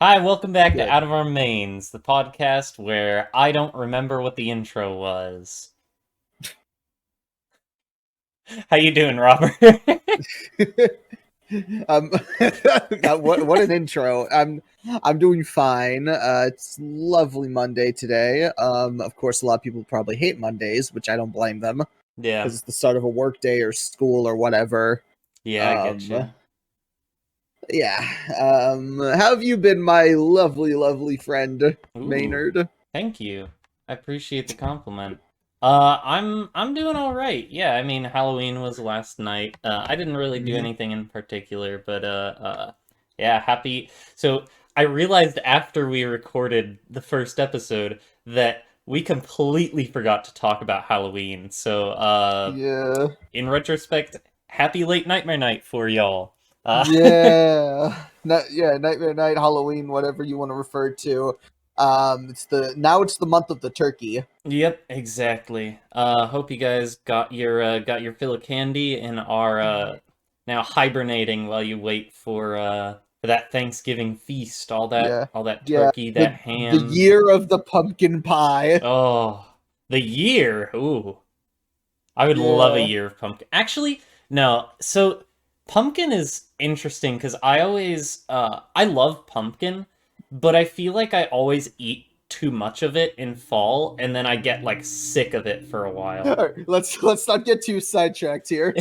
Hi, welcome back to Good. Out of Our Mains, the podcast where I don't remember what the intro was. How you doing, Robert? um, what an intro. I'm doing fine. It's lovely Monday today. Of course, a lot of people probably hate Mondays, which I don't blame them Yeah, because it's the start of a work day or school or whatever. yeah, I get Um, you. yeah. How have you been, my lovely, lovely friend Ooh, Maynard? thank you. I appreciate the compliment. I'm doing all right. Yeah, I mean, Halloween was last night. I didn't really do Mhm. anything in particular, but yeah, happy. So I realized after we recorded the first episode that we completely forgot to talk about Halloween. So Yeah. in retrospect, happy late nightmare night for y'all. Yeah, Nightmare Night, Halloween, whatever you want to refer to. It's the month of the turkey. Yep, exactly. Hope you guys got your fill of candy and are now hibernating while you wait for that Thanksgiving feast. Yeah, All that yeah. turkey, that The ham. year of the pumpkin pie. Oh, the year. Ooh, I would love a Yeah. year of pumpkin. Actually, no. So pumpkin is interesting because I love pumpkin, but I feel like I always eat too much of it in fall, and then I get like sick of it for a All while. right, let's not get too sidetracked here.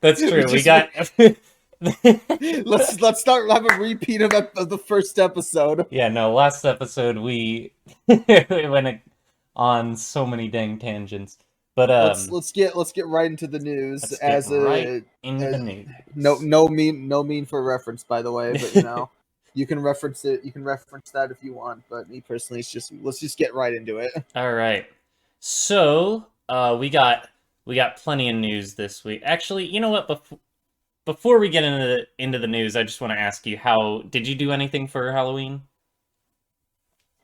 That's We true. We just got let's start have a repeat of the first episode. yeah, no, last episode we we went on so many dang tangents. But Let's get right into the news let's get right into the as no news. no mean for reference, by the way, but you can reference it. You can reference that if you want, but me personally, it's just let's just get right into it. All right. So, we got plenty of news this week. Actually, you know what? Before we get into the news, I just want to ask you, how did you do anything for Halloween?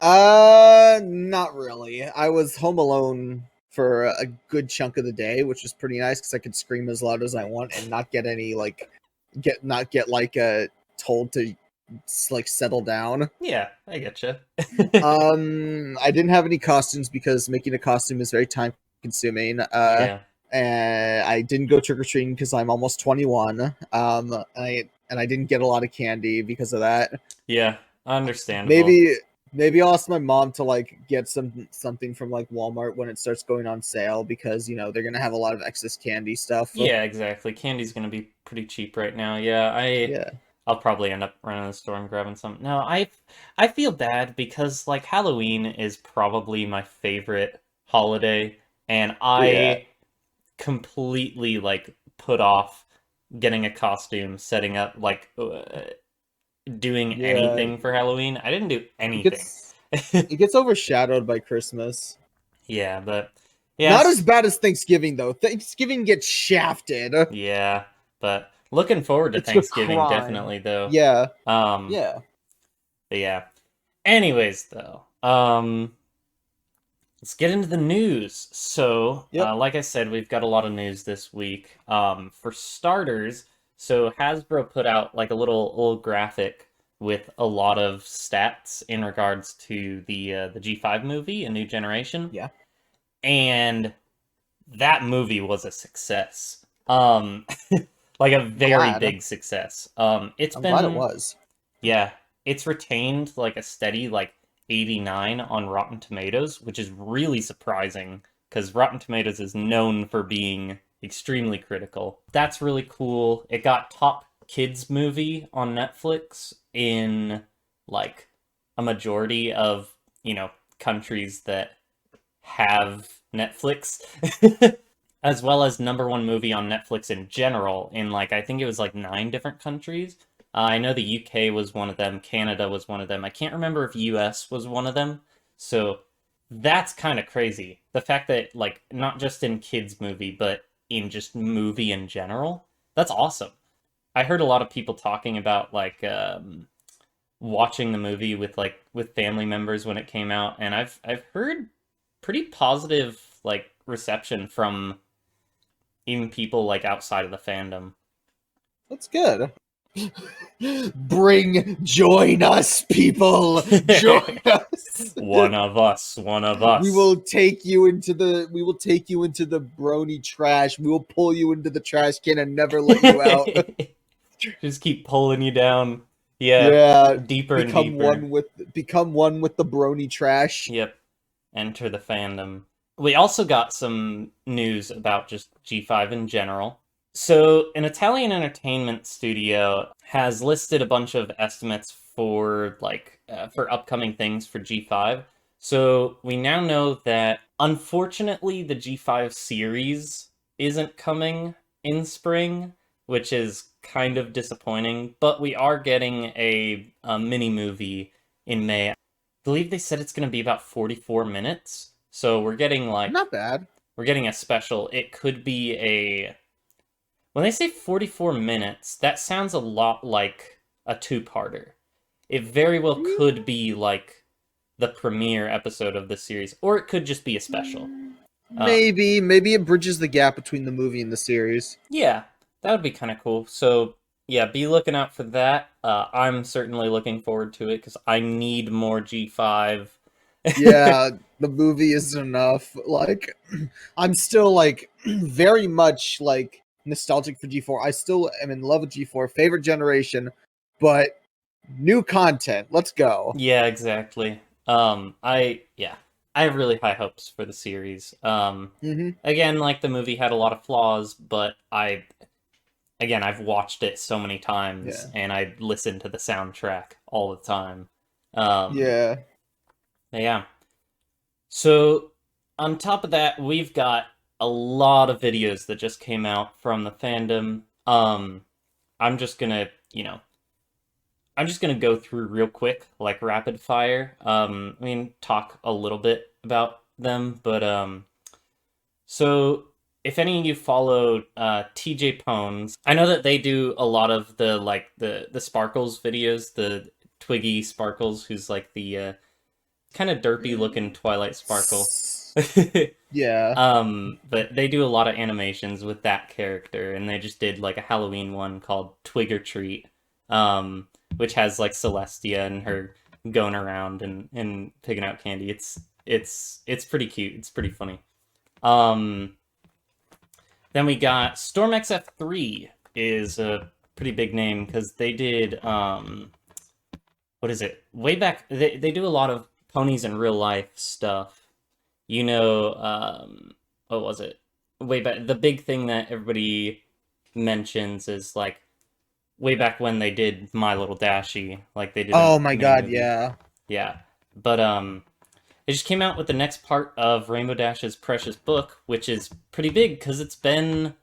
Not really. I was home alone for a good chunk of the day, which was pretty nice because I could scream as loud as I want and not get any get like told to like settle down. Yeah, I get you. I didn't have any costumes because making a costume is very time consuming. Yeah, And I didn't go trick or treating because I'm almost 21. I didn't get a lot of candy because of that. yeah, understandable. Maybe maybe I'll ask my mom to like get something from like Walmart when it starts going on sale because they're gonna have a lot of excess candy stuff. Yeah, exactly. Candy's gonna be pretty cheap right now. Yeah, Yeah, I'll probably end up running to the store and grabbing some. No, I feel bad because like Halloween is probably my favorite holiday, and yeah, I completely like put off getting a costume, setting up doing yeah. anything for Halloween. I didn't do It anything. gets it gets overshadowed by Christmas. Yeah, but Not as yes, bad as Thanksgiving though. Thanksgiving gets shafted. yeah, but looking forward to It's a Thanksgiving crime. definitely though. Yeah, Um, yeah, but yeah. Anyways, though, let's get into the news. So, yep, like I said, we've got a lot of news this week. For starters, so Hasbro put out like a little graphic with a lot of stats in regards to the G5 movie, A New Generation, yeah. and that movie was a success. Like a I'm very glad. big success. It's I'm glad it been was. yeah, it's retained like a steady like 89 on Rotten Tomatoes, which is really surprising because Rotten Tomatoes is known for being extremely critical. That's really cool. It got top kids movie on Netflix in like a majority of, countries that have Netflix. As well as number one movie on Netflix in general in like I think it was like 9 different countries. I know the UK was one of them, Canada was one of them. I can't remember if US was one of them. So that's kind of crazy. The fact that like not just in kids movie, but in just movie in general. That's awesome. I heard a lot of people talking about like watching the movie with with family members when it came out, and I've heard pretty positive like reception from even people like outside of the fandom. That's good. Join us, people. Join us. One of us. We will take you into the brony trash. We will pull you into the trash can and never let you out. Just keep pulling you down. Yeah. Yeah. Deeper and deeper. Become one with the brony trash. Yep. Enter the fandom. We also got some news about just G5 in general. So, an Italian entertainment studio has listed a bunch of estimates for for upcoming things for G5. So, we now know that unfortunately the G5 series isn't coming in spring, which is kind of disappointing, but we are getting a mini movie in May. I believe they said it's going to be about 44 minutes. So we're getting not bad. We're getting a special. It could be when they say 44 minutes, that sounds a lot like a two-parter. It very well could be like the premiere episode of the series, or it could just be a special. Maybe it bridges the gap between the movie and the series. Yeah, that would be kind of cool. So yeah, be looking out for that. I'm certainly looking forward to it because I need more G5. Yeah, the movie isn't enough. Like, I'm still very much nostalgic for G4. I still am in love with G4, favorite generation, but new content. Let's go. Yeah, exactly. I have really high hopes for the series. Again, the movie had a lot of flaws, but I've watched it so many times, and I listen to the soundtrack all the time. Yeah. So, on top of that, we've got a lot of videos that just came out from the fandom. I'm just gonna go through real quick, like rapid fire. Talk a little bit about them, but so if any of you follow TJ Pones, I know that they do a lot of the Sparkles videos, the Twiggy Sparkles, who's the kind of derpy looking Twilight Sparkle. Yeah. But they do a lot of animations with that character, and they just did a Halloween one called Twig or Treat, which has Celestia and her going around and picking out candy. It's pretty cute. It's pretty funny. Then we got Storm XF3 is a pretty big name because they did what is it? Way back they do a lot of ponies in real life stuff. What was it? Way back, the big thing that everybody mentions is way back when they did My Little Dashie, they did. Oh my god, movie. Yeah. But it just came out with the next part of Rainbow Dash's Precious Book, which is pretty big because it's been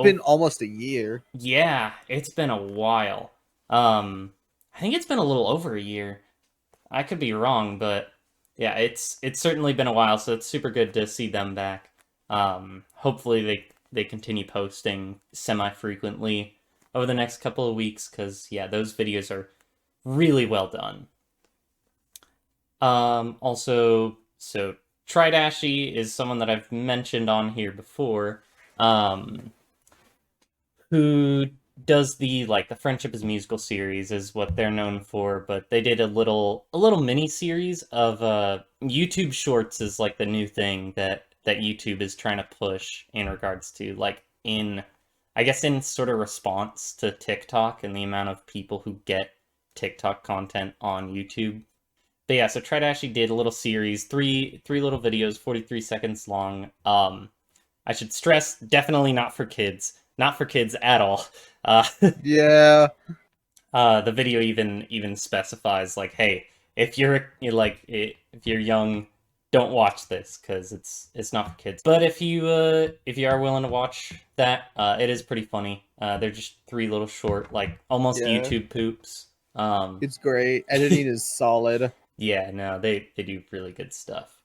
been almost a year. Yeah, it's been a while. I think it's been a little over a year. I could be wrong, but yeah, it's certainly been a while, so it's super good to see them back. Hopefully they continue posting semi-frequently over the next couple of weeks, because yeah, those videos are really well done. Also, so Tridashie is someone that I've mentioned on here before, who does the Friendship is Musical series is what they're known for, but they did a little mini series of YouTube Shorts is the new thing that YouTube is trying to push in regards to in sort of response to TikTok and the amount of people who get TikTok content on YouTube. But yeah, so Tridashie did a little series, three little videos, 43 seconds long. I should stress, definitely not for kids. Not for kids at all. Yeah. The video even specifies hey, if you're young, don't watch this because it's not for kids. But if you are willing to watch that, it is pretty funny. They're just three little short, almost YouTube poops. It's great. Editing is solid. Yeah, no, they do really good stuff.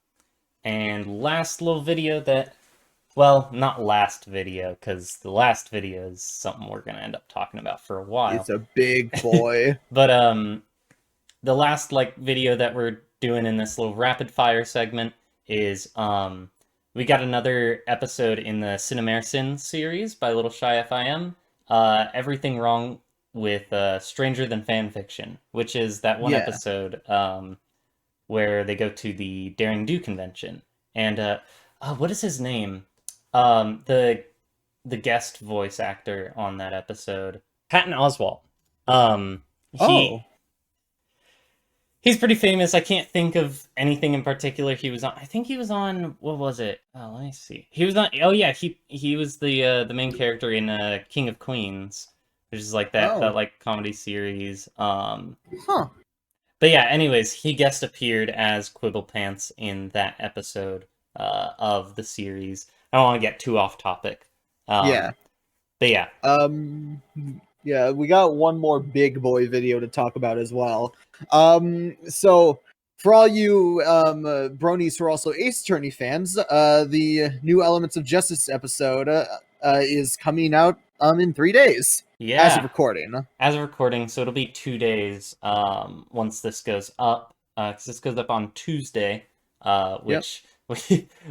And last little video that, well, not last video, because the last video is something we're going to end up talking about for a while. It's a big boy. But the last video that we're doing in this little rapid fire segment is we got another episode in the Cinemersin series by Little Shy FIM. Everything Wrong with Stranger Than Fan Fiction, which is that one Yeah. episode where they go to the Daring Do convention. And what is his name? The guest voice actor on that episode, Patton Oswalt. Um, Oh. he he's pretty famous. I can't think of anything in particular he was on. I think he was on, what was it? Oh, let me see. He was on. Oh yeah, he was the main character in King of Queens, which is like that Oh. like comedy series. Huh. But yeah, anyways, he guest appeared as Quibble Pants in that episode of the series. I don't want to get too off topic. Yeah. But yeah, Um. Yeah, we got one more big boy video to talk about as well. So for all you bronies who are also Ace Attorney fans, the new Elements of Justice episode is coming out in 3 days as of yeah. recording. As of recording, so it'll be 2 days once this goes up, because this goes up on Tuesday, Yep. which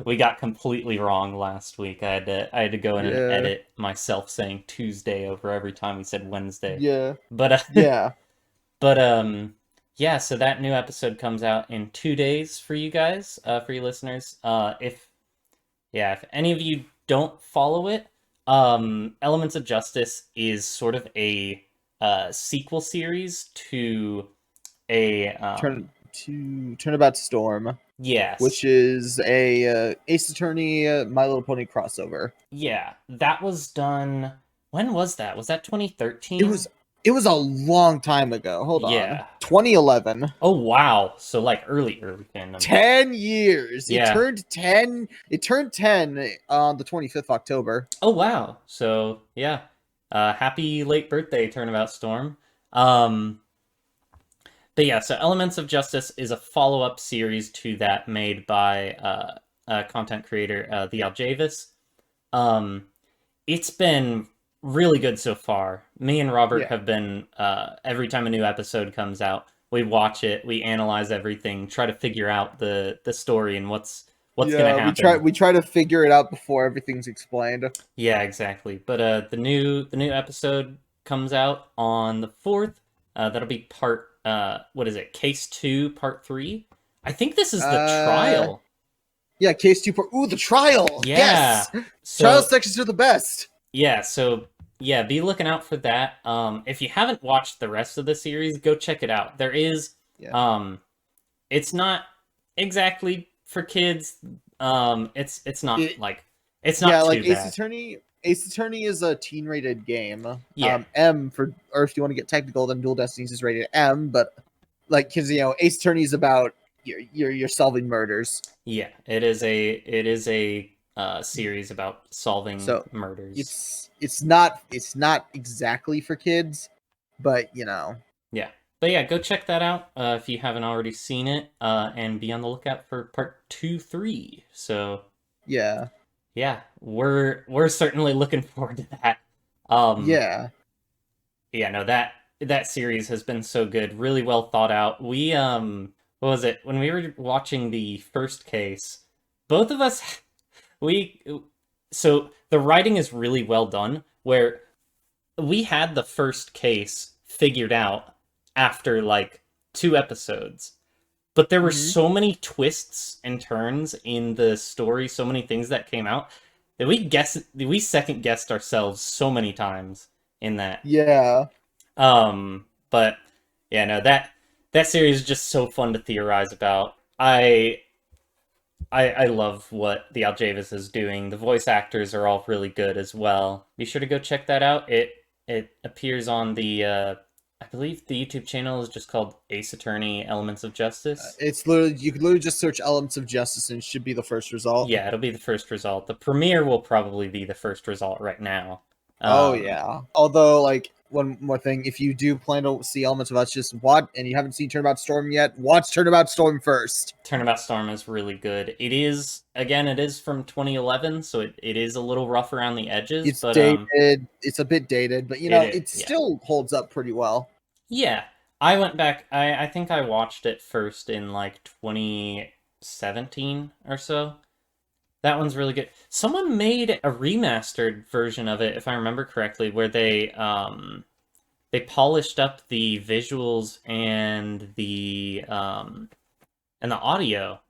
we got completely wrong last week. I had to go in and Yeah. edit myself saying Tuesday over every time we said Wednesday. Yeah. But Yeah. but yeah, so that new episode comes out in 2 days for you guys, for you listeners. If any of you don't follow it, Elements of Justice is sort of a sequel series to a Turnabout Storm, yes, which is a Ace Attorney My Little Pony crossover. yeah, that was done. When was that? Was that 2013? It was a long time ago. Hold on. Yeah. 2011. Oh wow, so like early fandom. 10 years. Yeah. It turned 10 on the 25th of October. Oh wow, so yeah, happy late birthday, Turnabout Storm. But yeah, so Elements of Justice is a follow-up series to that made by content creator The Aljavis. It's been really good so far. Me and Robert Yeah. have been every time a new episode comes out, we watch it, we analyze everything, try to figure out the story and what's gonna happen. We try to figure it out before everything's explained. Yeah, exactly. But the new episode comes out on the 4th. That'll be part what is it? Case 2, part 3. I think this is the trial. Yeah, case 2 part. Ooh, the trial. Yeah. Yes. So, Trial sections are the best. yeah, so yeah, be looking out for that. If you haven't watched the rest of the series, go check it out. There is it's not exactly for kids. It's not it's not too like bad. Ace Attorney is a teen-rated game. Yeah. Or if you want to get technical, then Dual Destinies is rated M. But like, because Ace Attorney is about you're solving murders. Yeah, it is a series about solving murders. It's not exactly for kids, but Yeah. But yeah, go check that out if you haven't already seen it, and be on the lookout for part 2, 3. So yeah, we're certainly looking forward to that. No, that series has been so good, really well thought out. We what was it, when we were watching the first case, both of us so the writing is really well done, where we had the first case figured out after like 2 episodes, but there were so many twists and turns in the story, so many things that came out that we second guessed ourselves so many times in that. But yeah, no, that series is just so fun to theorize about. I love what the Aljavis is doing. The voice actors are all really good as well. Be sure to go check that out. It appears on the I believe the YouTube channel is just called Ace Attorney Elements of Justice. It's literally, you could literally just search Elements of Justice and it should be the first result. Yeah, it'll be the first result. The premiere will probably be the first result right now. Yeah. Although, like, one more thing, if you do plan to see Elements of Justice, and you haven't seen Turnabout Storm yet, watch Turnabout Storm first. Turnabout Storm is really good. It is from 2011, so it is a little rough around the edges. It's but, dated. It's a bit dated, but it still holds up pretty well. Yeah. I went back, I think I watched it first in like 2017 or so. That one's really good. Someone made a remastered version of it, if I remember correctly, where they polished up the visuals and the audio,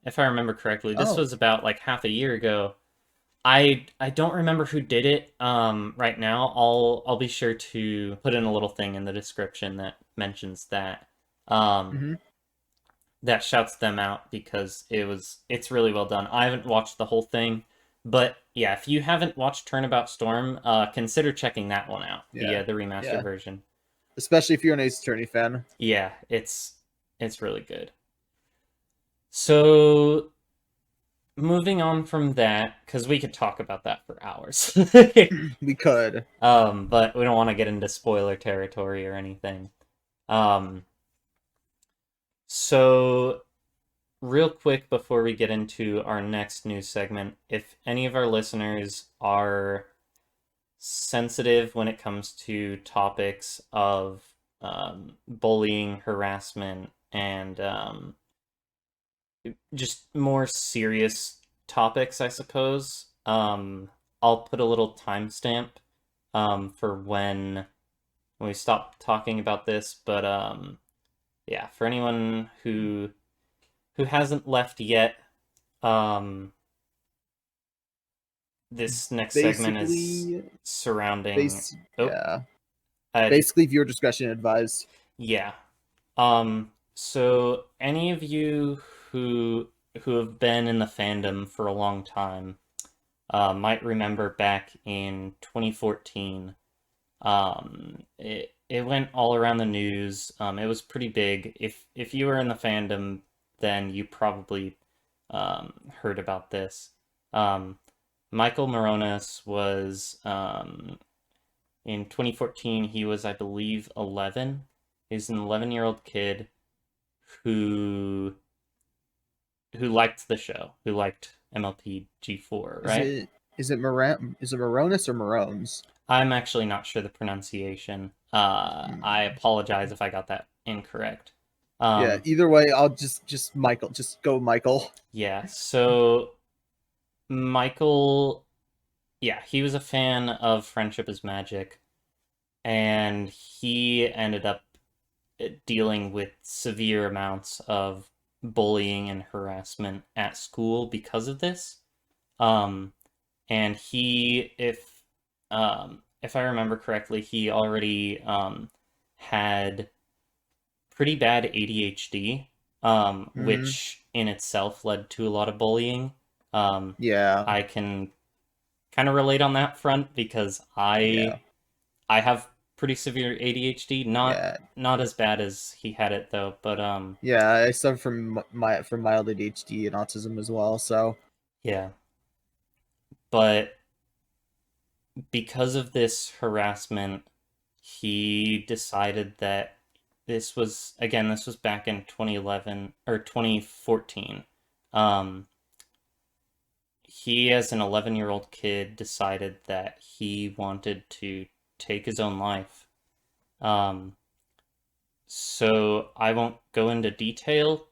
if I remember correctly. This Oh, was about like half a year ago. I don't remember who did it right now. I'll be sure to put in a little thing in the description that mentions that. Um, hmm that shouts them out because it's really well done. I haven't watched the whole thing, but yeah, if you haven't watched Turnabout Storm, consider checking that one out. yeah, The remastered yeah. version. Especially if you're an Ace Attorney fan. Yeah, it's really good. So moving on from that, because we could talk about that for hours. We could. But we don't want to get into spoiler territory or anything. Um, so real quick before we get into our next news segment, if any of our listeners are sensitive when it comes to topics of bullying, harassment, and just more serious topics, I suppose, I'll put a little timestamp for when we stop talking about this. But yeah, for anyone who hasn't left yet, um, this next segment is Basically, surrounding. Oh, yeah. uh, Basically, viewer discretion advised. yeah. So any of you who have been in the fandom for a long time might remember back in 2014. It went all around the news. It was pretty big. If you were in the fandom, then you probably heard about this. Michael Moronis was in 2014. He was, I believe, 11. He's an 11-year-old kid who liked the show, who liked MLP G4, Is right? it is it Moronis or Morones? I'm actually not sure the pronunciation. I apologize if I got that incorrect. Yeah. Um, Either way, I'll just Michael. Just go Michael. yeah, so Michael, yeah, he was a fan of Friendship is Magic, and he ended up dealing with severe amounts of bullying and harassment at school because of this. Um, and he, if I remember correctly, he already had pretty bad ADHD, Mm-hmm. which in itself led to a lot of bullying. Um, Yeah. I can kind of relate on that front because Yeah. I have pretty severe ADHD, Yeah. not as bad as he had it though, but Yeah. I suffer from mild ADHD and autism as well. So. yeah. But because of this harassment, he decided that this was back in 2011 or 2014. Um, he, as an 11-year-old kid, decided that he wanted to take his own life. Um, so I won't go into detail,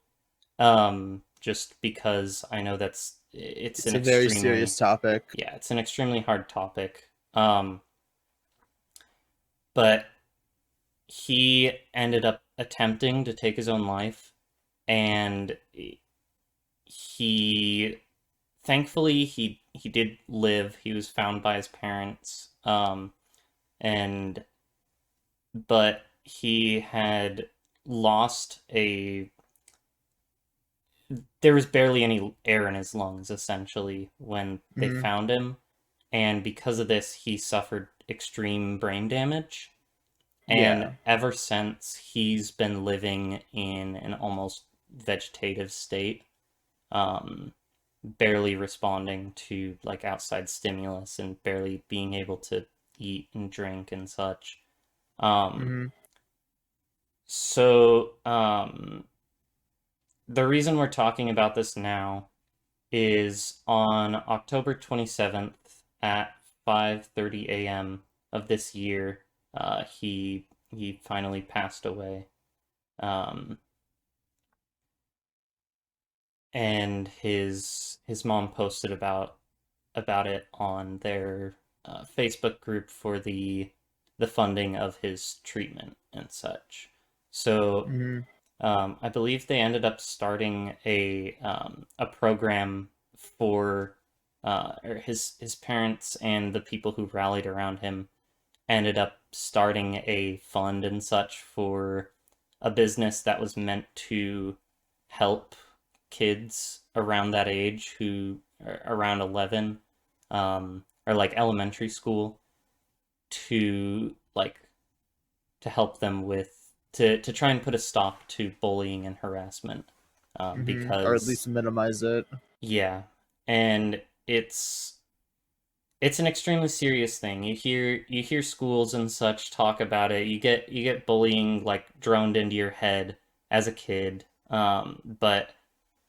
just because I know it's It's an a very serious extremely, topic. yeah, it's an extremely hard topic. But he ended up attempting to take his own life, and he thankfully he did live. He was found by his parents, and but he had lost a there was barely any air in his lungs essentially when they Mm-hmm. found him, and because of this he suffered extreme brain damage. And Yeah. ever since, he's been living in an almost vegetative state, barely responding to like outside stimulus and barely being able to eat and drink and such. Um, Mm-hmm. so the reason we're talking about this now is on October 27th at 5:30 a.m. of this year, he finally passed away. Um, and his mom posted about about it on their Facebook group for the funding of his treatment and such. So Hmm. I believe they ended up starting a program for or his parents and the people who rallied around him ended up starting a fund and such for a business that was meant to help kids around that age who are around 11 or like elementary school to like to help them with to try and put a stop to bullying and harassment Or at because least minimize it. yeah, and it's an extremely serious thing. You hear schools and such talk about it. You get bullying like droned into your head as a kid. But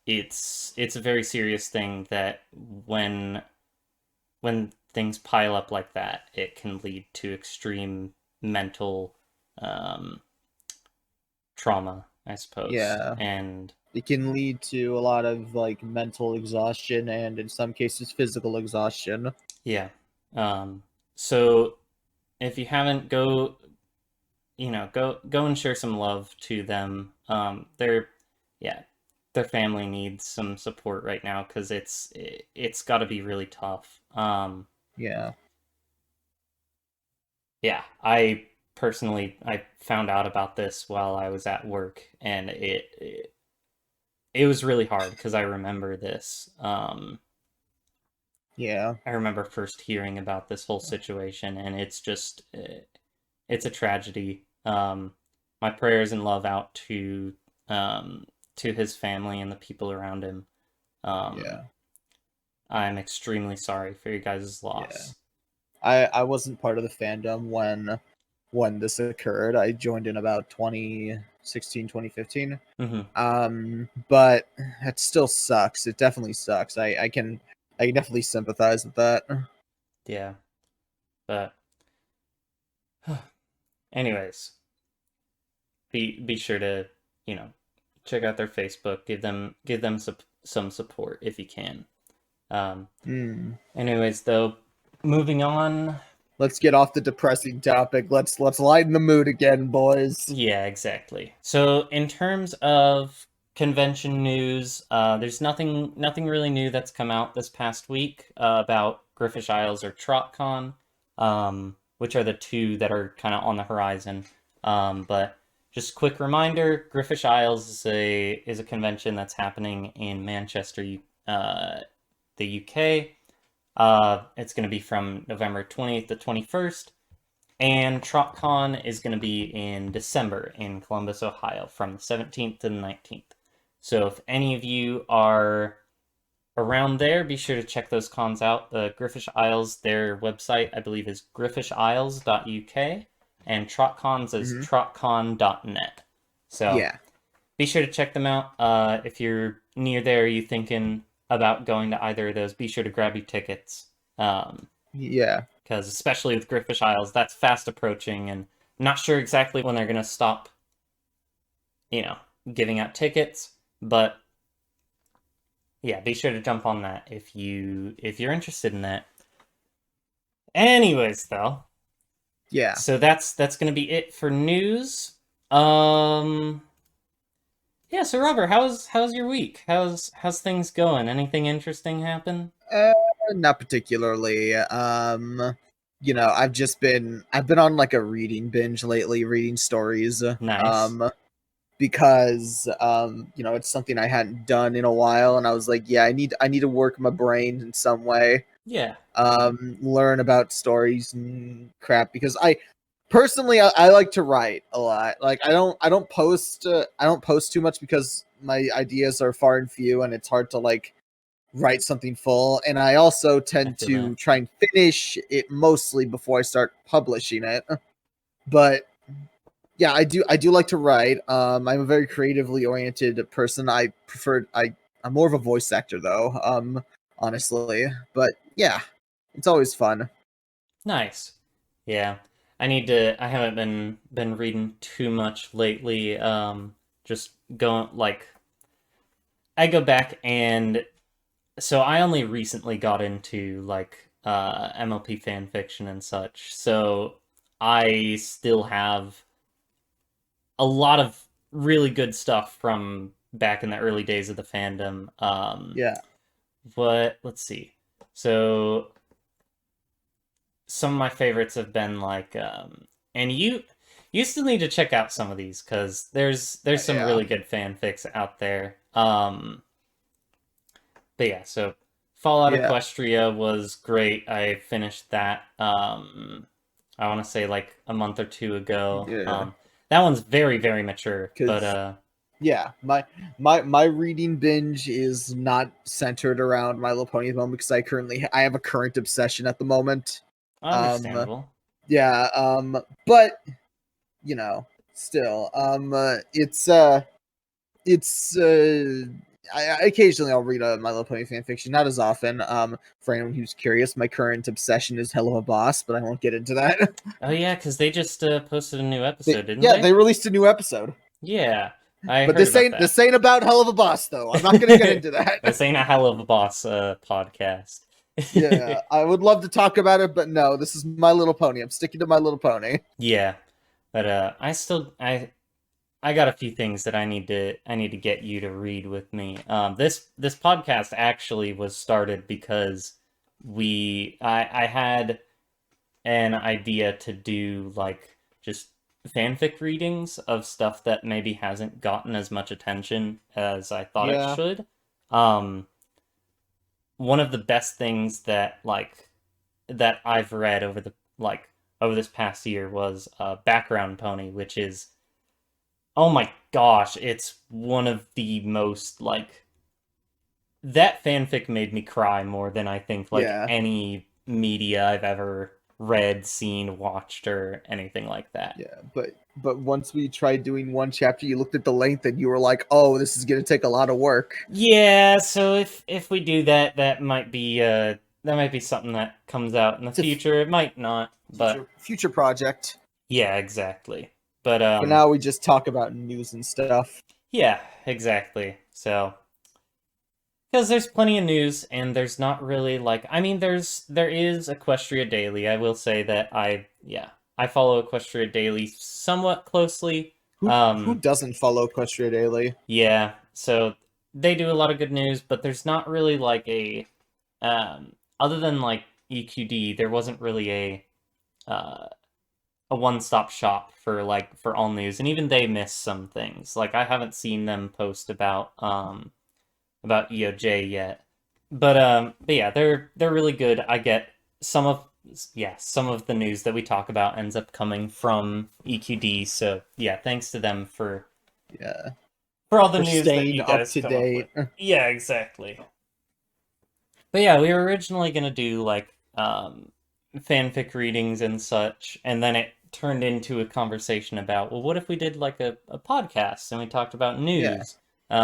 it's a very serious thing that when when things pile up like that, it can lead to extreme mental um, trauma, I suppose. Yeah. And It can lead to a lot of like mental exhaustion and in some cases physical exhaustion. yeah, so if you haven't, go and share some love to them. Yeah, their family needs some support right now because it's got to be really tough. Yeah. Yeah, I personally I found out about this while I was at work, and it was really hard because I remember this. Yeah. I remember first hearing about this whole situation, and it's a tragedy. My prayers and love out to his family and the people around him. Um, Yeah. I'm extremely sorry for you guys' Yeah. loss. I wasn't part of the fandom when this occurred. I joined in about 2016, 2015. Hmm. But it still sucks. It definitely sucks. I can definitely sympathize with that. Yeah, but anyways, be sure to you know check out their Facebook, give them some support if you can. Um, Hmm. anyways, though, moving on. Let's get off the depressing topic. Let's lighten the mood again, boys. Yeah, exactly. So in terms of convention news, there's nothing really new that's come out this past week about Griffish Isles or TrotCon, which are the two that are kind of on the horizon. But just quick reminder, Griffish Isles is a convention that's happening in Manchester, the UK. It's going to be from November 20th to 21st. And TrotCon is going to be in December in Columbus, Ohio, from the 17th to the 19th. So if any of you are around there, be sure to check those cons out. The Griffish Isles, their website, I believe, is griffishisles.uk, and TrotCon's is Hmm. trotcon.net. So Yeah. be sure to check them out. If you're near there, you thinking about going to either of those, be sure to grab your tickets. Yeah. Because especially with Griffish Isles, that's fast approaching, and I'm not sure exactly when they're gonna stop, you know, giving out tickets. But yeah, be sure to jump on that if you're interested in that. Anyways, though, Yeah. so that's gonna be it for news. Um, yeah. So Robert, how's your week? How's things going? Anything interesting happen? Uh, Not particularly. I've been on like a reading binge lately, reading stories. Nice. Because it's something I hadn't done in a while, and I was like, yeah, I need to work my brain in some way. Yeah. Learn about stories and crap because I personally I like to write a lot. Like I don't post too much because my ideas are far and few, and it's hard to like write something full, and I also I tend feel that. to try and finish it mostly before I start publishing it. But yeah, I do like to write. I'm a very creatively oriented person. I'm more of a voice actor though, honestly. But yeah, it's always fun. Nice. Yeah. I haven't been reading too much lately. Just going like I go back and so I only recently got into like MLP fan fiction and such, so I still have a lot of really good stuff from back in the early days of the fandom. Yeah. But let's see. So some of my favorites have been like, and you still need to check out some of these because there's some Yeah. really good fanfics out there. But yeah, so Fallout Yeah. Equestria was great. I finished that. I want to say like a month or two ago. Yeah. That one's very very mature, 'Cause- but Yeah, my reading binge is not centered around My Little Pony at the moment because I have a current obsession at the moment. understandable. Yeah, but you know, still, I occasionally I'll read a My Little Pony fan fiction, not as often. For anyone who's curious, my current obsession is Hell of a Boss, but I won't get into that. Oh yeah, because they just posted a new episode, didn't Yeah, they? they released a new episode. Yeah, I But heard about that. this ain't about Hell of a Boss though. I'm not gonna get into that. This ain't a Hell of a Boss podcast. Yeah, I would love to talk about it, but no, this is My Little Pony. I'm sticking to My Little Pony. Yeah, but I got a few things that I need to get you to read with me. This podcast actually was started because I had an idea to do like just fanfic readings of stuff that maybe hasn't gotten as much attention as I thought Yeah. it should. One of the best things that I've read over this past year was Background Pony, which is, oh my gosh, it's one of the most that fanfic made me cry more than I think Yeah. any media I've ever read, seen, watched, or anything like that. Yeah, but once we tried doing one chapter, you looked at the length and you were like, "Oh, this is gonna take a lot of work." Yeah, so if we do that, that might be something that comes out in the future. It might not, but Future project. yeah, exactly. But For now, we just talk about news and stuff. yeah, exactly. So because there's plenty of news, and there's not really there is Equestria Daily. I will say that I follow Equestria Daily somewhat closely. Who doesn't follow Equestria Daily? Yeah, so they do a lot of good news, but there's not really other than EQD, there wasn't really a one-stop shop for all news, and even they miss some things. Like I haven't seen them post about EOJ yet, but yeah, they're really good. I get some of the news that we talk about ends up coming from EQD, so yeah, thanks to them for all the news that staying you up guys to come up date. with. Yeah, exactly. But yeah, we were originally gonna do fanfic readings and such, and then it turned into a conversation about, well, what if we did a podcast and we talked about news? We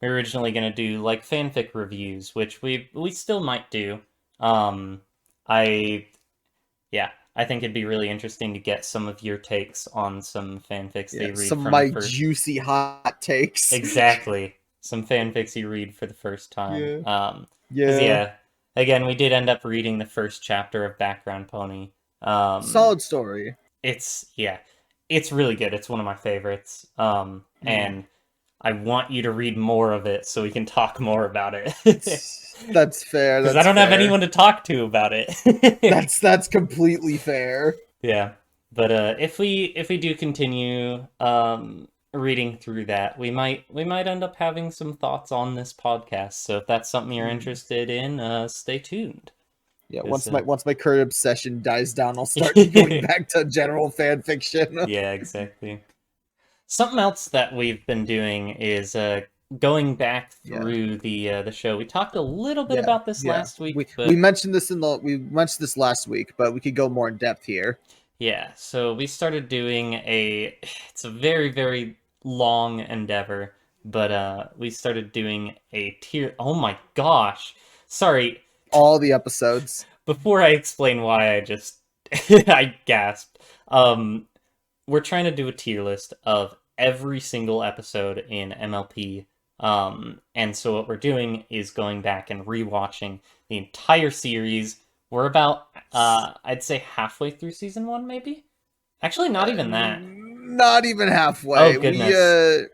were originally gonna do fanfic reviews, which we still might do. I think it'd be really interesting to get some of your takes on some fanfics they read some from of my first... juicy hot takes. Exactly. Some fanfics you read for the first time. Yeah. Again, we did end up reading the first chapter of Background Pony. Solid story. It's really good. It's one of my favorites. And I want you to read more of it so we can talk more about it. That's fair. Because I don't have anyone to talk to about it. That's completely fair. Yeah, but if we do continue reading through that, we might end up having some thoughts on this podcast. So if that's something you're interested in, stay tuned. Yeah, once my current obsession dies down, I'll start going back to general fan fiction. Yeah, exactly. Something else that we've been doing is going back through the show. We talked a little bit about this last week. We mentioned this last week, but we could go more in depth here. Yeah, so we started doing it's a very, very long endeavor, but we started doing a tier... Oh my gosh! Sorry. All the episodes. Before I explain why I just... I gasped. We're trying to do a tier list of every single episode in MLP And so what we're doing is going back and rewatching the entire series. We're about, I'd say halfway through season 1, maybe? Actually, not even that. Not even Oh, halfway. goodness.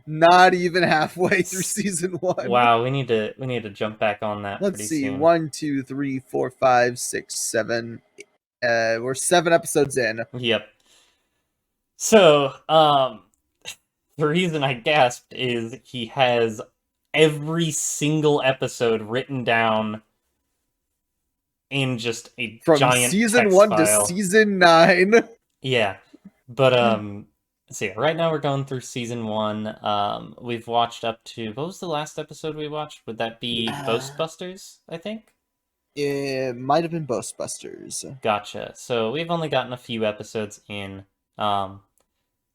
Not even halfway through season 1. Wow, we need to jump back on that Let's pretty see. soon. 1, 2, 3, 4, 5, 6, 7. We're 7 episodes in. Yep. So, the reason I gasped is he has every single episode written down in just a From giant season text 1 to file. season 9. Yeah. But so yeah, right now we're going through season 1. We've watched up to, what was the last episode we watched? Would that be Ghostbusters, I think? It might have been Ghostbusters. Gotcha. So we've only gotten a few episodes in. But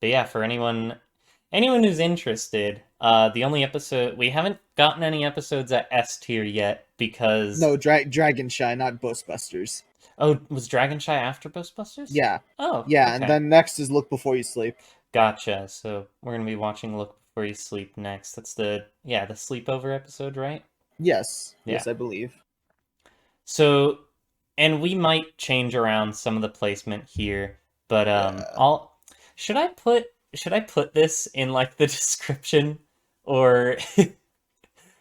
yeah, for anyone who's interested, the only episode we haven't gotten any episodes at S tier yet because No, Dragonshy, not Ghostbusters. oh, was Dragonshy after Ghostbusters? Yeah. Oh, Yeah, okay. and then next is Look Before You Sleep. Gotcha. So we're gonna be watching Look Before You Sleep next. That's the sleepover episode, right? Yes. Yeah. Yes, I believe. So, and we might change around some of the placement here, but Yeah. should I put this in like the description or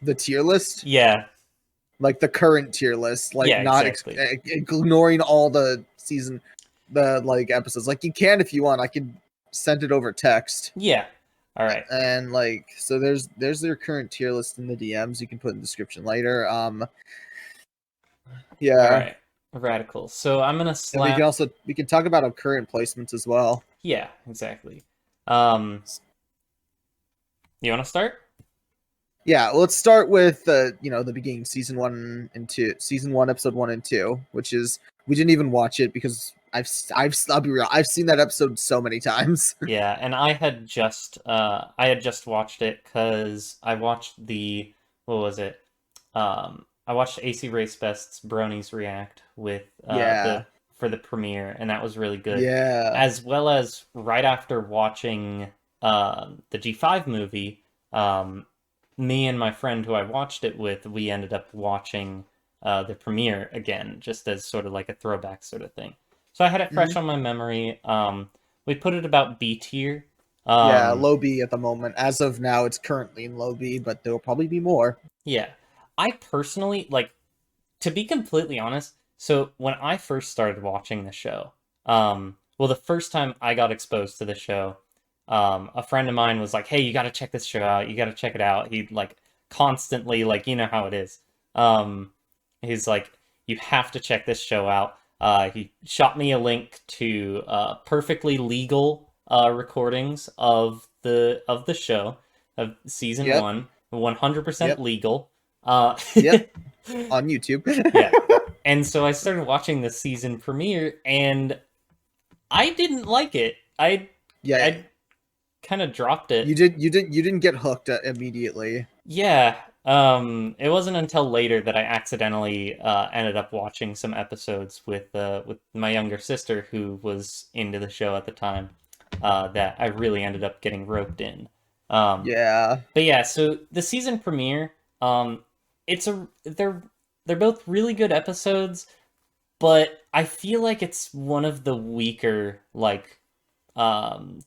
The tier list? yeah. Like the current tier list, like Yeah, not exactly. ignoring all the season, the like episodes. Like you can if you want. I could send it over text. Yeah. All right. And like so, there's their current tier list in the DMs. You can put in the description later. Yeah. All right. Radical. So I'm gonna And we slap. can talk about our current placements as well. Yeah, exactly. You want to start? Yeah, let's start with the beginning, season 1 and 2, season 1, episode 1 and 2, which is we didn't even watch it because I'll be real, I've seen that episode so many times. Yeah, and I had just watched it because I watched the what was it? I watched AC Race Best's Bronies React with Yeah. for the premiere, and that was really good. Yeah. As well as right after watching the G5 movie, me and my friend who I watched it with, we ended up watching the premiere again, just as sort of like a throwback sort of thing. So I had it fresh on my memory. We put it about B tier. Yeah, low B at the moment. As of now, it's currently in low B, but there will probably be more. Yeah. I personally, like, to be completely honest, so when I first started watching the show, well, the first time I got exposed to the show, a friend of mine was like, "Hey, you got to check this show out. You got to check it out." He like constantly, like, you know how it is. He's like, "You have to check this show out." He shot me a link to perfectly legal recordings of the show of season Yep. 1, 100% Yep. legal. Yep. On YouTube. Yeah. And so I started watching the season premiere, and I didn't like it. I kind of dropped it. You didn't get hooked immediately. Yeah. It wasn't until later that I accidentally ended up watching some episodes with my younger sister who was into the show at the time. That I really ended up getting roped in. Yeah. But yeah, so the season premiere, they're both really good episodes, but I feel like it's one of the weaker like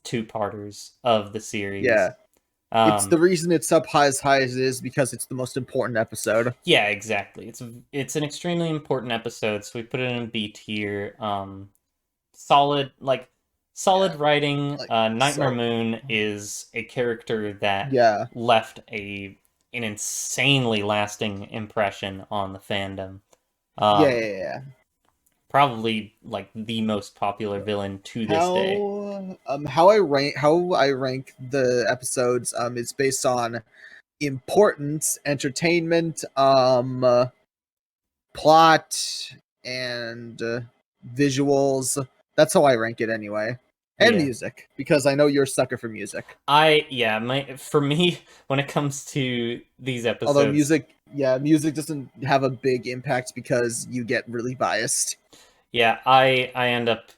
two-parters of the series. Yeah. It's the reason it's up as high as it is because it's the most important episode. Yeah, exactly. It's an extremely important episode, so we put it in B tier. Solid writing. Like, Nightmare Moon is a character that left an insanely lasting impression on the fandom. Yeah. Probably like the most popular villain to this day. How I rank the episodes is based on importance, entertainment, plot, and visuals. That's how I rank it anyway. And music, because I know you're a sucker for music. For me, when it comes to these episodes, although music doesn't have a big impact because you get really biased. Yeah, I end up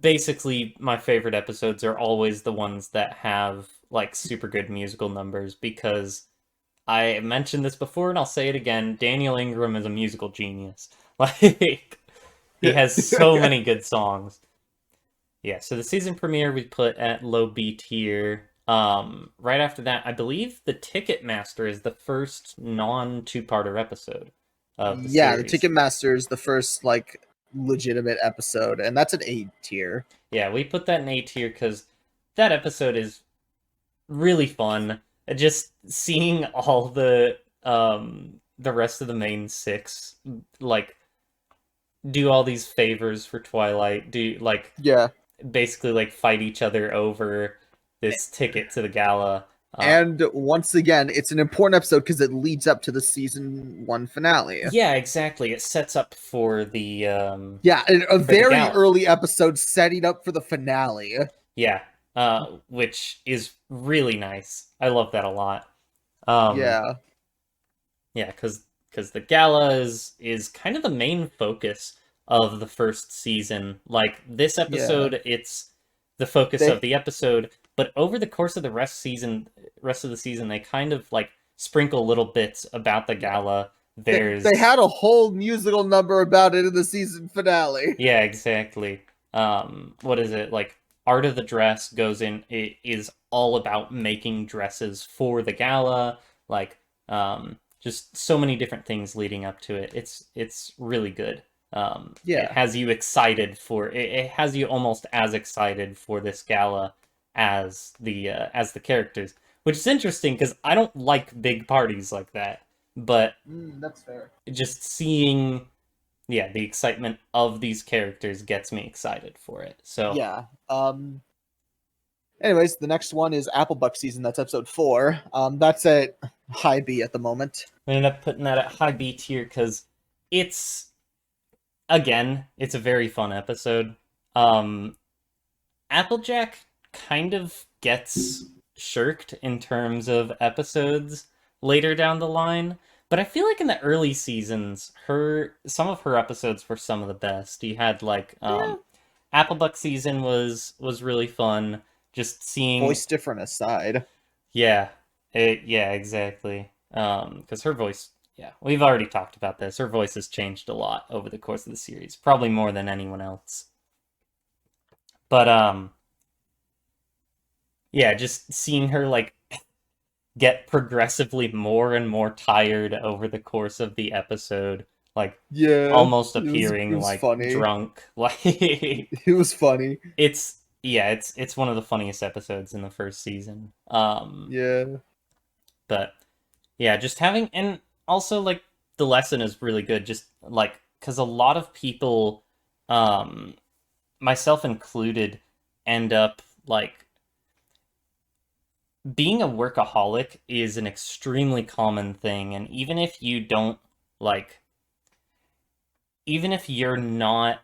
basically my favorite episodes are always the ones that have like super good musical numbers because I mentioned this before and I'll say it again. Daniel Ingram is a musical genius. Like he has so many good songs. Yeah, so the season premiere we put at low B tier. Right after that, I believe the Ticketmaster is the first non two-parter episode of the Yeah, the series. Ticketmaster is the first like legitimate episode, and that's an A tier. Yeah, we put that in A tier because that episode is really fun. Just seeing all the rest of the main six like do all these favors for Twilight, do like Yeah. basically like fight each other over this ticket to the gala. And once again, it's an important episode because it leads up to the season 1 finale. Yeah, exactly. It sets up for the Yeah, and a very gala. early episode setting up for the finale. Yeah, which is really nice. I love that a lot. Yeah. Yeah, because the gala is kind of the main focus of the first season. Like this episode, it's the focus of the episode, but over the course of the rest of the season, they kind of like sprinkle little bits about the gala. They had a whole musical number about it in the season finale. Yeah, exactly. What is it like? Art of the Dress goes in. It is all about making dresses for the gala. Like, just so many different things leading up to it. It's really good. It has you excited for it. It has you almost as excited for this gala as the characters, which is interesting because I don't like big parties like that. But that's fair. Just seeing, yeah, the excitement of these characters gets me excited for it. So yeah. Anyways, the next one is Applebuck season. That's episode 4. That's at high B at the moment. I ended up putting that at high B tier because it's a very fun episode. Applejack kind of gets shirked in terms of episodes later down the line, but I feel like in the early seasons, some of her episodes were some of the best. You had like Applebuck season was really fun. Just seeing voice different aside. Yeah, exactly. Because her voice, yeah, we've already talked about this. Her voice has changed a lot over the course of the series, probably more than anyone else. But yeah, just seeing her like get progressively more and more tired over the course of the episode, like almost appearing it was like funny. Drunk. Like it was funny. It's one of the funniest episodes in the first season. But yeah, just having, and also like the lesson is really good, just like because a lot of people, myself included, end up like being a workaholic is an extremely common thing, and even if you don't like, even if you're not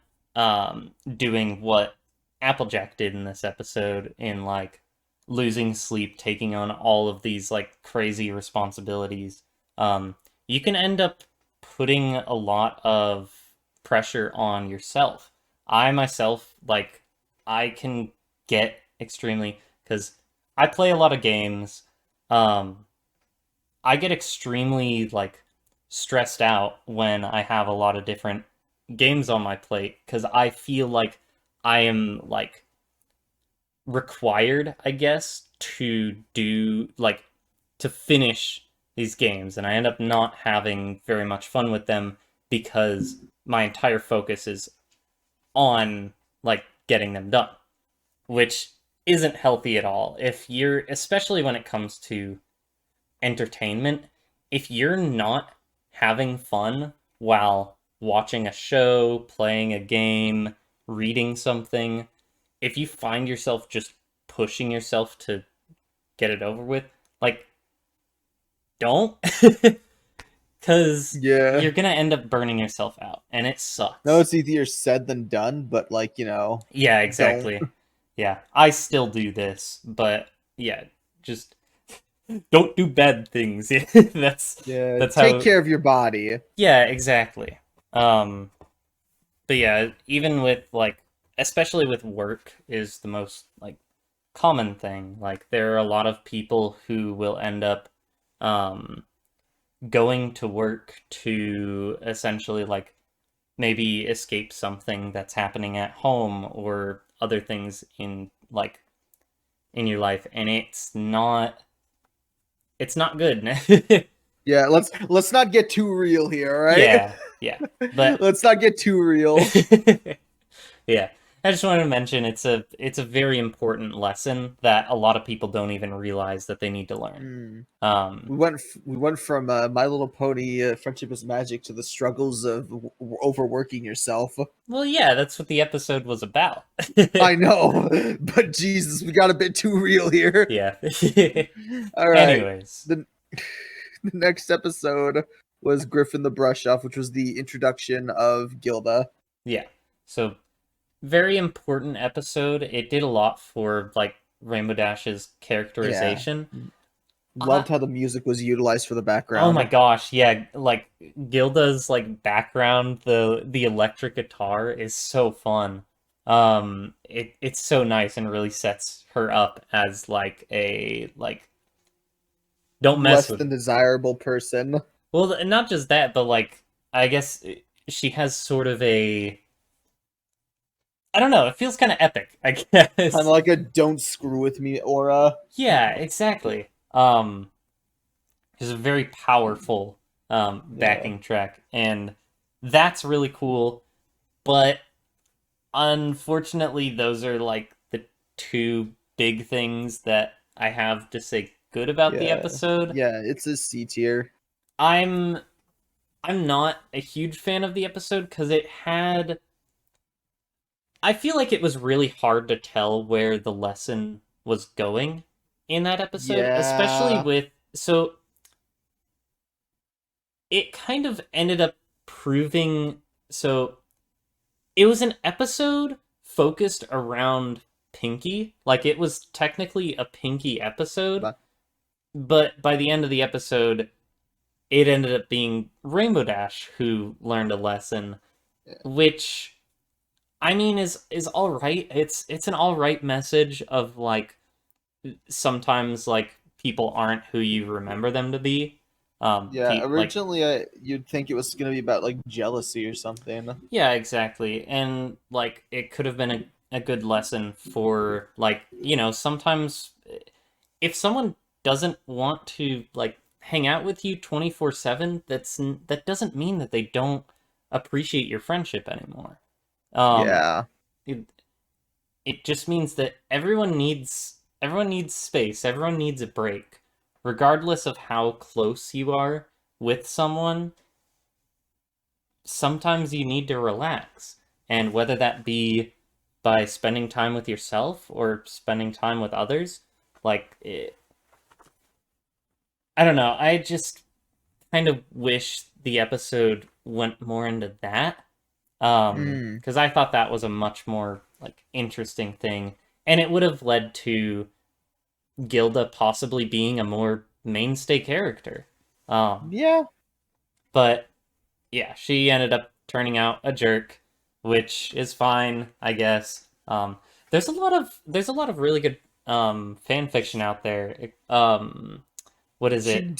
doing what Applejack did in this episode in like losing sleep, taking on all of these like crazy responsibilities, you can end up putting a lot of pressure on yourself. I myself, like, I can get extremely, because I play a lot of games, I get extremely like stressed out when I have a lot of different games on my plate, because I feel like I am like required, I guess, to do like to finish these games, and I end up not having very much fun with them because my entire focus is on like getting them done, which isn't healthy at all. If you're, especially when it comes to entertainment, if you're not having fun while watching a show, playing a game, reading something, if you find yourself just pushing yourself to get it over with, like, don't. Because you're gonna end up burning yourself out, and it sucks. No, it's easier said than done, but like, you know. Yeah, exactly. Yeah, I still do this, but yeah, just don't do bad things. that's take care of your body. Yeah, exactly. But yeah, even with like, especially with work, is the most like common thing. Like, there are a lot of people who will end up um, going to work to essentially, like, maybe escape something that's happening at home or other things in, like, in your life, and it's not good. Yeah, let's not get too real here, all right? Yeah, but Let's not get too real. yeah, I just wanted to mention it's a very important lesson that a lot of people don't even realize that they need to learn. We went from My Little Pony, Friendship is Magic, to the struggles of overworking yourself. Well, yeah, that's what the episode was about. I know, but Jesus, we got a bit too real here. Yeah. All right. Anyways, The next episode was Griffon the Brush Off, which was the introduction of Gilda. yeah. So very important episode. It did a lot for like Rainbow Dash's characterization. Loved how the music was utilized for the Oh background. my gosh, yeah, like Gilda's like background, the electric guitar is so fun. It's so nice and really sets her up as like a like don't mess Less with. than desirable person. Well, not just that, but like I guess she has sort of a I don't know, it feels kind of epic, I guess. Kind of like a "don't screw with me" aura. Yeah, exactly. It's a very powerful backing track, and that's really cool. But unfortunately, those are like the two big things that I have to say good about the episode. Yeah, it's a C tier. I'm not a huge fan of the episode because it had. I feel like it was really hard to tell where the lesson was going in that episode, especially with so it kind of ended up proving so it was an episode focused around Pinky. Like it was technically a Pinky episode, but by the end of the episode, it ended up being Rainbow Dash who learned a lesson, which I mean is all right. It's an all right message of like sometimes like people aren't who you remember them to be. Originally you'd think it was gonna be about like jealousy or something. Yeah, exactly. And like it could have been a good lesson for like, sometimes if someone doesn't want to like hang out with you 24/7, that doesn't mean that they don't appreciate your friendship anymore. It, it just means that everyone needs space, everyone needs a break. Regardless of how close you are with someone, sometimes you need to relax. And whether that be by spending time with yourself or spending time with others, I don't know. I just kind of wish the episode went more into that. Because I thought that was a much more like interesting thing. And it would have led to Gilda possibly being a more mainstay character. But yeah, she ended up turning out a jerk, which is fine, I guess. There's a lot of really good fan fiction out there. What is it?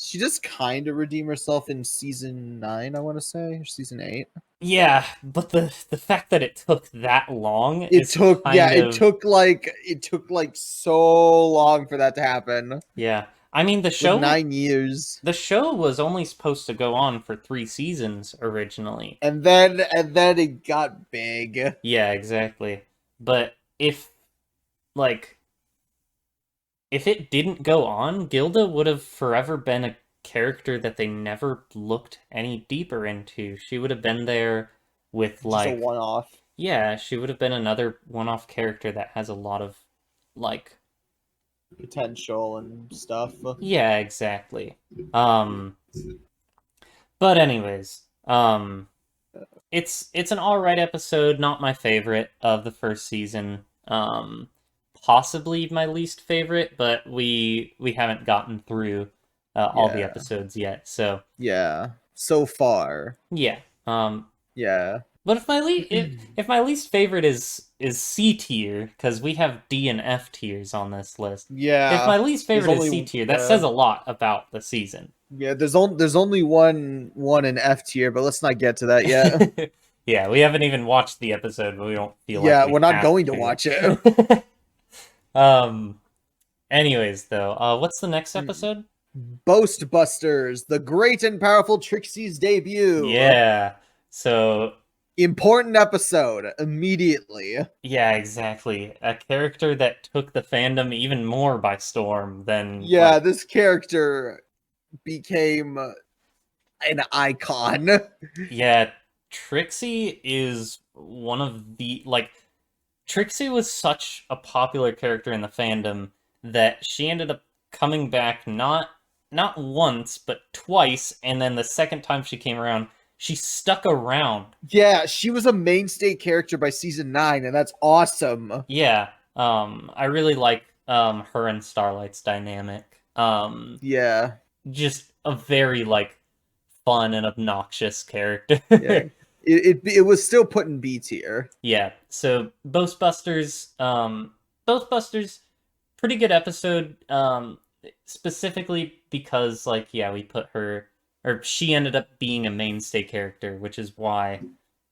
She does kind of redeem herself in season 9, I want to say, or season 8. Yeah, but the fact that it took that long, it took like so long for that to happen. Yeah, I mean the show 9 years. The show was only supposed to go on for 3 seasons originally, and then it got big. Yeah, exactly. But if it didn't go on, Gilda would have forever been a character that they never looked any deeper into. She would have been there with like just a one-off. Yeah, she would have been another one-off character that has a lot of like potential and stuff. Yeah, exactly. But anyways, it's an all right episode, not my favorite of the first season. Possibly my least favorite, but we haven't gotten through all the episodes yet, so yeah, so far. Yeah. But if my least favorite is C tier, because we have D and F tiers on this list. If my Yeah, least there's favorite is C only tier, that says a lot about the season. yeah. There's only one in F tier, but let's not get to that yet. Yeah, we haven't even watched the episode, but we don't feel like Yeah, we we're not have going to to. watch it. Um. Anyways, though, what's the next episode? Boast Busters, the great and powerful Trixie's debut. Yeah. So Important episode immediately. yeah, exactly. A character that took the fandom even more by storm than Yeah, like, this character became an icon. yeah, Trixie is one of the like Trixie was such a popular character in the fandom that she ended up coming back not once but twice, and then the second time she came around, she stuck around. Yeah, she was a mainstay character by season 9, and that's awesome. Yeah, I really like her and Starlight's dynamic. Yeah. Just a very like fun and obnoxious character. Yeah. It was still put in B tier. Yeah. So Ghostbusters, pretty good episode. Specifically because like yeah, we put her or she ended up being a mainstay character, which is why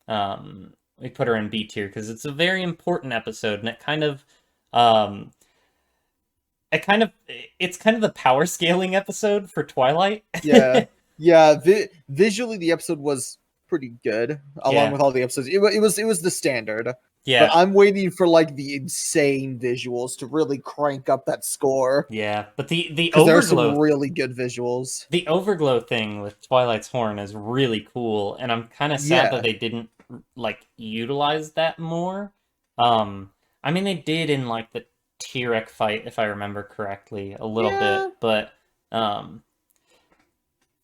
we put her in B tier because it's a very important episode and um it's kind of the power scaling episode for Twilight. Yeah. Yeah, visually the episode was pretty good along Yeah. with all the episodes. It was the standard. Yeah. But I'm waiting for like the insane visuals to really crank up that score. Yeah, but the Because there are some overglow really good visuals. the overglow thing with Twilight's horn is really cool, and I'm kind of sad Yeah. that they didn't like utilize that more. I mean they did in like the T-Rex fight, if I remember correctly, a little Yeah. bit, but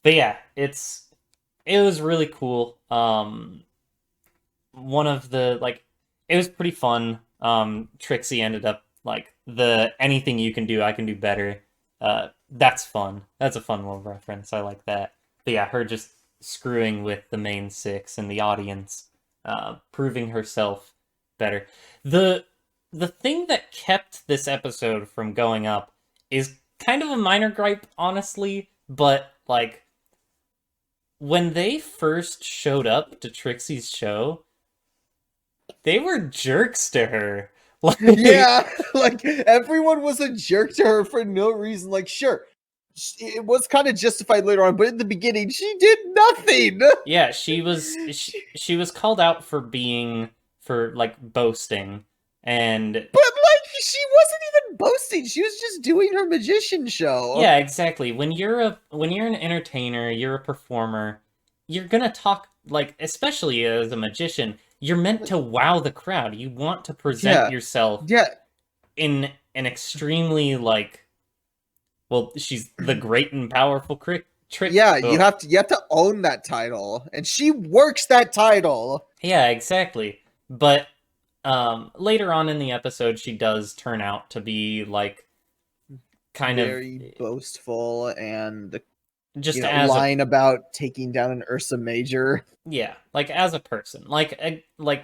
yeah, it was really cool. One of the like it was pretty fun. Trixie ended up like the anything you can do, I can do better. That's fun. That's a fun little reference. I like that. But yeah, her just screwing with the main six and the audience, proving herself better. The thing that kept this episode from going up is kind of a minor gripe, honestly, but like when they first showed up to Trixie's show, they were jerks to her. Like, Yeah, like everyone was a jerk to her for no reason. Like, sure, it was kind of justified later on, but in the beginning, she did nothing. yeah, she was called out for like boasting, and But like, she wasn't even boasting. She was just doing her magician show. yeah, exactly. When you're an entertainer, you're a performer, you're gonna talk like, especially as a magician, you're meant to wow the crowd. You want to present Yeah. yourself Yeah, in an extremely like, well, she's the great and powerful trick. yeah. You have to own that title, and she works that title. Yeah, exactly. But later on in the episode, she does turn out to be like kind Very of boastful and just lying about taking down an Ursa Major. yeah, like as a person, like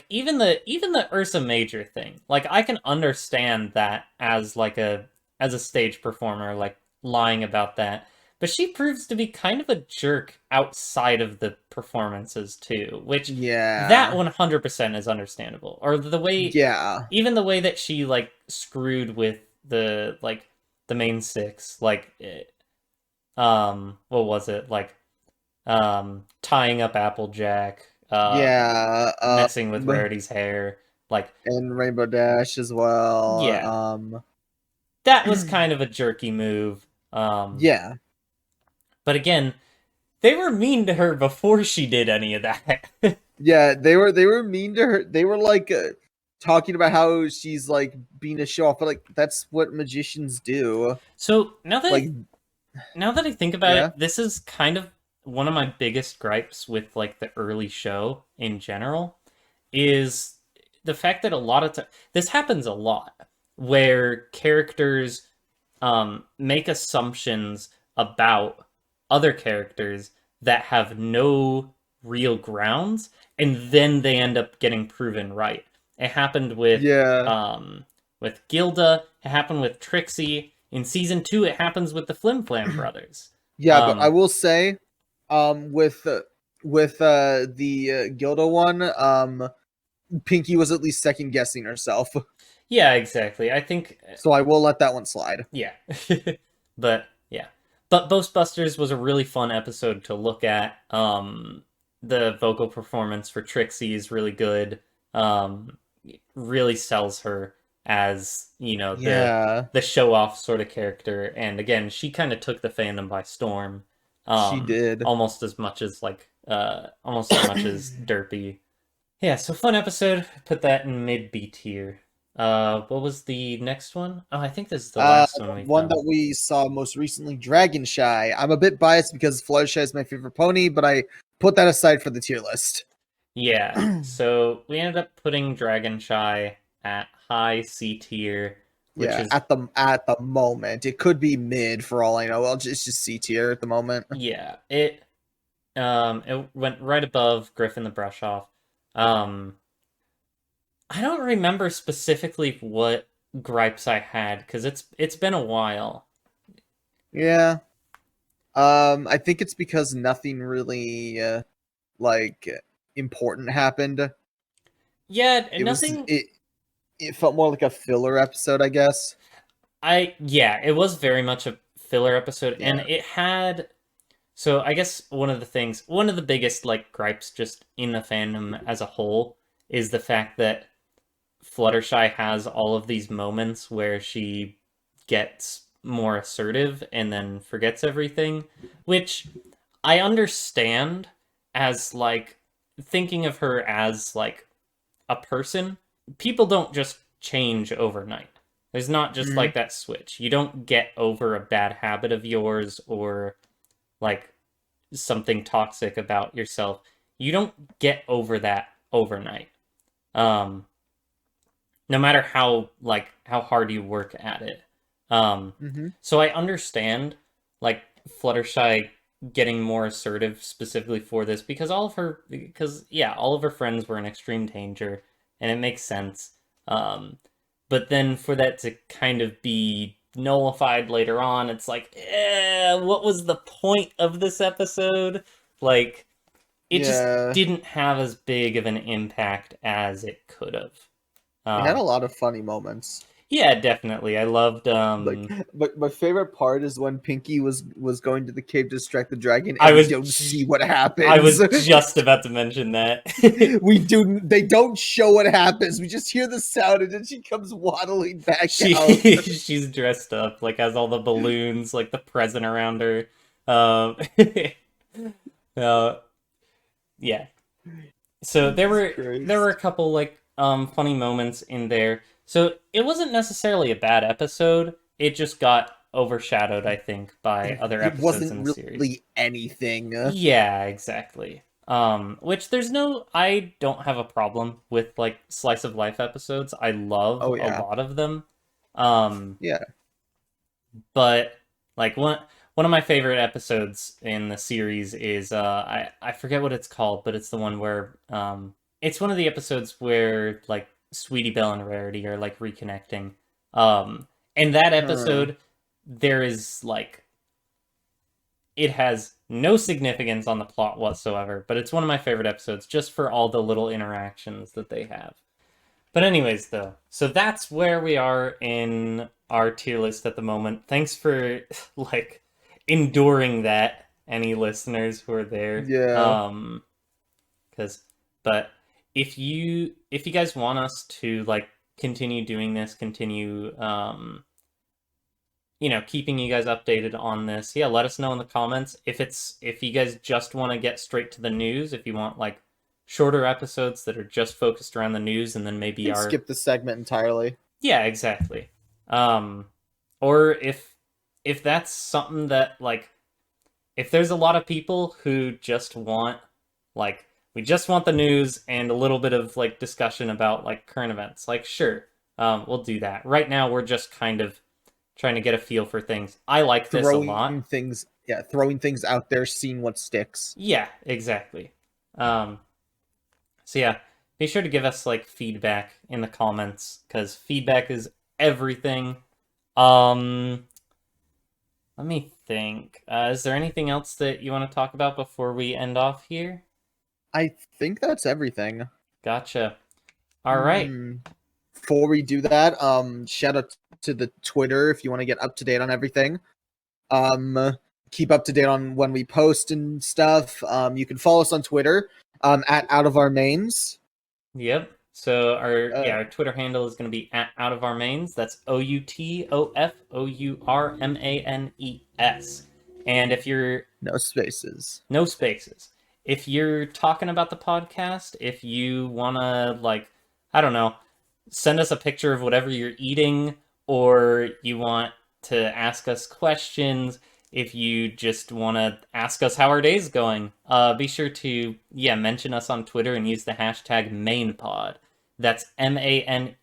even the Ursa Major thing, like I can understand that as like as a stage performer, like lying about that. But she proves to be kind of a jerk outside of the performances too, which Yeah, that 100% is understandable. Or the way, yeah, even the way that she like screwed with the like the main six, like what was it like tying up Applejack, yeah. messing with Rarity's hair, like And Rainbow Dash as well. Yeah. That was kind of a jerky move. Yeah. But again, they were mean to her before she did any of that. Yeah, they were mean to her. They were like talking about how she's like being a show off, but like that's what magicians do. So now that Like, I think about Yeah. it, this is kind of one of my biggest gripes with like the early show in general is the fact that a lot of this happens a lot where characters make assumptions about other characters that have no real grounds, and then they end up getting proven right. It happened Yeah. with Gilda. It happened with Trixie. In season 2, it happens with the Flim Flam brothers. Yeah, but I will say, with the Gilda one, Pinky was at least second guessing herself, Yeah, exactly. I think, so I will let that one slide. yeah. But yeah. But Ghostbusters was a really fun episode to look at. The vocal performance for Trixie is really good. Really sells her as, Yeah, the show off sort of character. And again, she kind of took the fandom by storm. she did. Almost as much as almost as much as Derpy. Yeah, so fun episode. Put that in mid B tier. What was the next one? Oh, I think this is the last one we've One done. that we saw most recently, Dragonshy. I'm a bit biased because Fluttershy is my favorite pony, but I put that aside for the tier list. Yeah, so we ended up putting Dragonshy at high C tier, which Yeah, is at the moment, it could be mid for all I know. Well, it's just C tier at the moment. yeah, it went right above Griffon the Brush Off. I don't remember specifically what gripes I had because it's been a while. Yeah. I think it's because nothing really like important happened. Yeah, It was nothing. it felt more like a filler episode, I guess. Yeah, it was very much a filler episode, and Yeah. it had. So I guess one of the biggest like gripes just in the fandom as a whole is the fact that Fluttershy has all of these moments where she gets more assertive and then forgets everything, which I understand as like thinking of her as like a person. People don't just change overnight. There's not just Mhm. like that switch. You don't get over a bad habit of yours or like something toxic about yourself. You don't get over that overnight. Um, no matter how hard you work at it. Mhm. So I understand like Fluttershy getting more assertive specifically for this because all of her friends were in extreme danger and it makes sense. But then for that to kind of be nullified later on, it's like, what was the point of this episode? Like, it just Yeah. didn't have as big of an impact as it could have. It had Um, a lot of funny moments. yeah, definitely. I loved But my favorite part is when Pinky was going to the cave to distract the dragon, I and we was don't see what I happens. was just about to mention that. They don't show what happens. We just hear the sound, and then she comes waddling back out. She's dressed up, like has all the balloons, like the present around her. Um uh, yeah. So Jesus there were a Christ. couple like funny moments in there. So it wasn't necessarily a bad episode. It just got overshadowed, I think, by other It episodes in wasn't the series. really anything. Yeah, exactly. Which I don't have a problem with like slice of life episodes. I love Oh a yeah, lot of them. Um, yeah. but like one of my favorite episodes in the series is I forget what it's called, but it's the one where it's one of the episodes where like Sweetie Belle and Rarity are like reconnecting. In that Huh. episode, there is like it has no significance on the plot whatsoever, but it's one of my favorite episodes just for all the little interactions that they have. But anyways, though, so that's where we are in our tier list at the moment. Thanks for like enduring that, any listeners who are there. Yeah. Because but if you guys want us to like continue doing this, continue keeping you guys updated on this, yeah, let us know in the comments. If you guys just want to get straight to the news, if you want like shorter episodes that are just focused around the news and then You maybe can our skip the segment entirely. yeah, exactly. Um, or if that's something that like if there's a lot of people who just want like we just want the news and a little bit of like discussion about like current events, like sure, we'll do that. Right now we're just kind of trying to get a feel for things. I like this a lot. Throwing things out there, seeing what sticks. Yeah, exactly. So yeah, be sure to give us like feedback in the comments because feedback is everything. Let me think. Is there anything else that you want to talk about before we end off here? I think that's everything. Gotcha. All right. Before we do that, shout out to the Twitter if you want to get up to date on everything. Keep up to date on when we post and stuff. You can follow us on Twitter at Out of Our Mains. Yep. So our Twitter handle is going to be at Out of Our Mains. That's OUTOFOURMANES. And if you're no spaces. If you're talking about the podcast, if you want to, like, I don't know, send us a picture of whatever you're eating, or you want to ask us questions, if you just want to ask us how our day's going, be sure to, mention us on Twitter and use the hashtag MainPod. That's MANEPOD.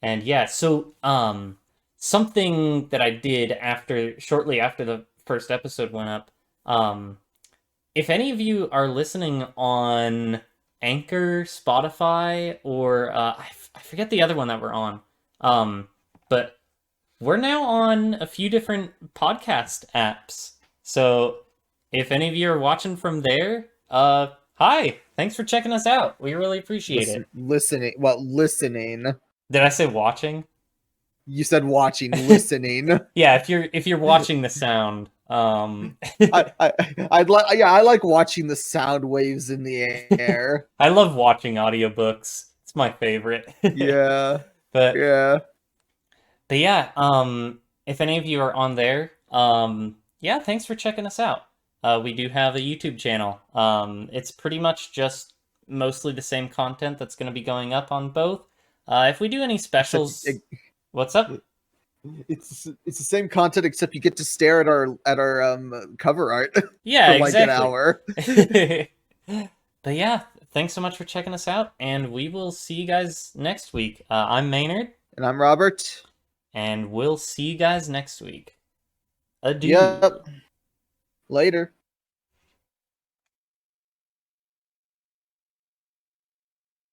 And yeah, so, something that I did shortly after the first episode went up, if any of you are listening on Anchor, Spotify, or I forget the other one that we're on, but we're now on a few different podcast apps. So if any of you are watching from there, hi, thanks for checking us out. We really appreciate it. Listening. Did I say watching? You said watching, listening. Yeah, if you're watching the sound, I like watching the sound waves in the air. I love watching audiobooks. It's my favorite. Yeah. But yeah. But yeah, if any of you are on there, thanks for checking us out. We do have a YouTube channel. It's pretty much just mostly the same content that's going to be going up on both. If we do any specials, what's up? It's the same content except you get to stare at our cover art. Yeah, for exactly. Like an hour. But yeah, thanks so much for checking us out, and we will see you guys next week. I'm Maynard. And I'm Robert. And we'll see you guys next week. Adieu. Yep. Later.